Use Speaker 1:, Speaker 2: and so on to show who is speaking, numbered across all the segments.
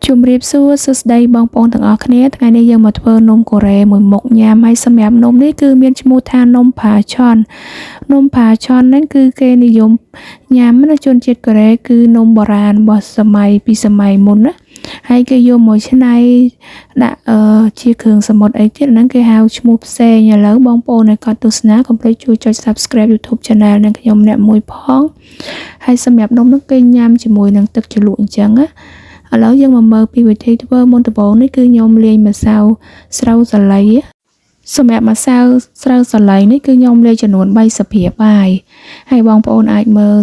Speaker 1: ជំរាបសួរសួស្តីបងប្អូនទាំងអស់គ្នាថ្ងៃនេះយើងមកធ្វើនំកូរ៉េមួយមុខញ៉ាំហើយសម្រាប់នំនេះគឺមានឈ្មោះថានំផាឆនហ្នឹងគឺគេនិយមញ៉ាំណាជនជាតិកូរ៉េគឺនំបុរាណរបស់សម័យមុនណាហើយគេយកមកច្នៃដាក់ជាគ្រឿងសមុទ្រអីទៀតហ្នឹងគេហៅឈ្មោះផ្សេងឥឡូវបងប្អូនដែលគាត់ទស្សនាកុំភ្លេចជួយចុច Subscribe YouTube Channel នឹងខ្ញុំអ្នកមួយផងហើយសម្រាប់នំនោះគេញ៉ាំជាមួយនឹងទឹកជ្រលក់អញ្ចឹងណាឥឡូវយើងមកមើលពីវិធីធ្វើមុនដំបូងនេះគឺខ្ញុំលាយម្សៅស្រូវសាលីសម្រាប់ម្សៅស្រូវសាលីនេះគឺខ្ញុំលាយចំនួន3ស្ព្រាបាយហើយបងប្អូនអាចមើល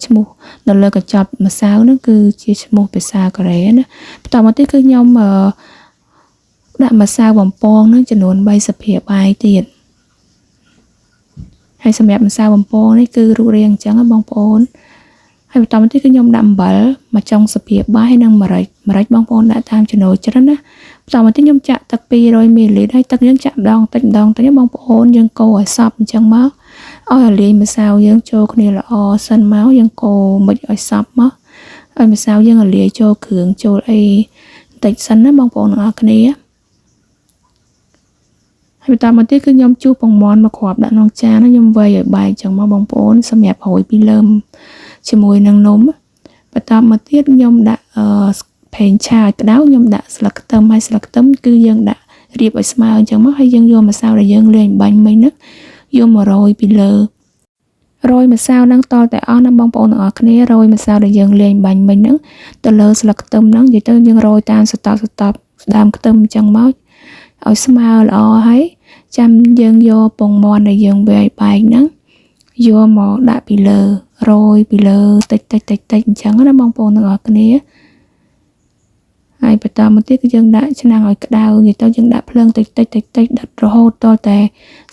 Speaker 1: ឈ្មោះនៅលើកញ្ចប់ម្សៅនោះគឺជាឈ្មោះភាសាកូរ៉េណាបន្តមកទៀតគឺខ្ញុំដាក់ម្សៅបំពងនឹងចំនួន3ស្ព្រាបាយទៀតហើយសម្រាប់ម្សៅបំពងនេះគឺរូបរាងអញ្ចឹងបងប្អូនហើយបន្តមកទៀតគឺខ្ញុំដាក់អំបិលមកចុងស្ព្រាបាយនិងម្រេចបងប្អូនដាក់តាមចំណូលចិត្តណាបន្តមកទៀតខ្ញុំចាក់ទឹក200 មីលីលីត្រហើយទឹកយើងចាក់ម្ដងតិចបងប្អូនយើងកូរឲ្យសព្វអញ្ចឹងមកឲ្យលាយម្សៅយើងចូលគ្នាល្អសិនមកយើងកូរមិនឲ្យសព្វមកឲ្យម្សៅយើងលាយចូលគ្រឿងចូលអីបន្តិចសិនណាបងប្អូនទាំងអស់គ្នាហើយបន្តមកទៀតគឺខ្ញុំជូរពងមាន់មកគ្រាប់ដាក់ក្នុងចានខ្ញុំវែងឲ្យបែកអញ្ចឹងមកបងប្អូនសម្រាប់រោយពីលើជាមួយនឹងនំបន្តមកទៀតខ្ញុំដាក់ផេងឆាឲ្យក្តៅខ្ញុំដាក់ស្លឹកខ្ទឹមហើយស្លឹកខ្ទឹមគឺយើងដាក់រៀបឲ្យស្មើអញ្ចឹងមកហើយយើងយកម្សៅដែលយើងលាយបាញ់មិញហ្នឹងយកមករោយពីលើរោយម្សៅហ្នឹងតតែអស់ណាបងប្អូនទាំងអស់គ្នារោយម្សៅដែលយើងលាយបាញ់មិញហ្នឹងទៅលើស្លឹកខ្ទឹមហ្នឹងនិយាយទៅយើងរោយតាមសតប់ស្ដាមខ្ទឹមអញ្ចឹងមកឲ្យស្មើល្អហើយចាំយើងយកពងមាន់ដែលយើងវែងបែកហ្នឹងយកមកដាក់ពីលើរោយពីលើតិចអញ្ចឹងណាបងប្អូនទាំងអស់គ្នាហើយបន្តមកទៀតគឺយើងដាក់ឆ្នាំងឲ្យក្តៅនិយាយទៅយើងដាក់ភ្លើងតិចដុតរហូតតតែ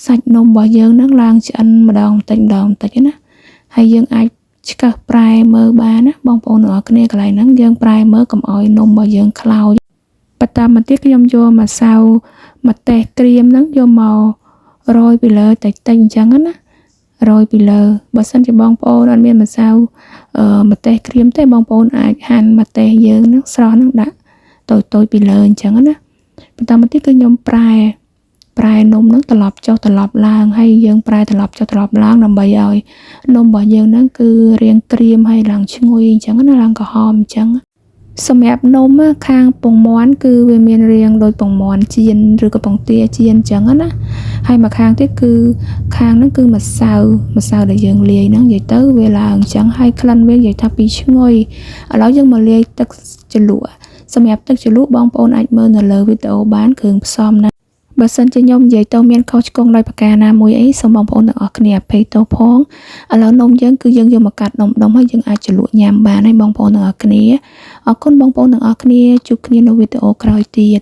Speaker 1: សាច់នំរបស់យើងហ្នឹងឡើងឆ្អិនម្ដងបន្តិចណាហើយយើងអាចឆ្កឹះប្រែមើលបានណាបងប្អូនទាំងអស់គ្នាកន្លែងហ្នឹងយើងប្រែមើលកុំឲ្យនំរបស់យើងខ្លោចបន្តមកទៀតខ្ញុំយកម្សៅម្ទេសក្រៀមហ្នឹងយកមករោយពីលើតិចអញ្ចឹងណារោយពីលើបើសិនជាបងប្អូនអត់មានម្សៅម្ទេសក្រៀមទេបងប្អូនអាចហាន់ម្ទេសយើងហ្នឹងស្រស់ហ្នឹងដាក់តូចពីលើអញ្ចឹងណាបន្តមកទៀតគឺខ្ញុំប្រែនំហ្នឹងត្រឡប់ចុះត្រឡប់ឡើងហើយយើងប្រែត្រឡប់ចុះត្រឡប់ឡើងដើម្បីឲ្យនំរបស់យើងហ្នឹងគឺរាងក្រៀមហើយឡើងឈ្ងុយអញ្ចឹងណាឡើងក្រហមអញ្ចឹងសម្រាប់នំខាងពងមាន់គឺវាមានរាងដូចពងមាន់ចៀនឬក៏ពងទាចៀនអញ្ចឹងណាហើយមកខាងទៀតគឺខាងហ្នឹងគឺម្សៅដែលយើងលាយហ្នឹងនិយាយទៅវាឡើងអញ្ចឹងហើយក្លិនវានិយាយថាពីឈ្ងុយឥឡូវយើងមកលាយទឹកជ្រលក់សម្រាប់ទឹកជ្រលក់បងប្អូនអាចមើលនៅលើវីដេអូបានគ្រឿងផ្សំណាបើសិនជាខ្ញុំនិយាយទៅមានខុសឆ្គងដោយប្រការណាមួយអីសូមបងប្អូនទាំងអស់គ្នាអភ័យទោសផងឥឡូវនំយើងគឺយើងយកមកកាត់ដុំហើយយើងអាចជ្រលក់ញ៉ាំបានហើយបងប្អូនទាំងអស់គ្នាអរគុណបងប្អូនទាំងអស់គ្នាជួបគ្នានៅវីដេអូក្រោយទៀត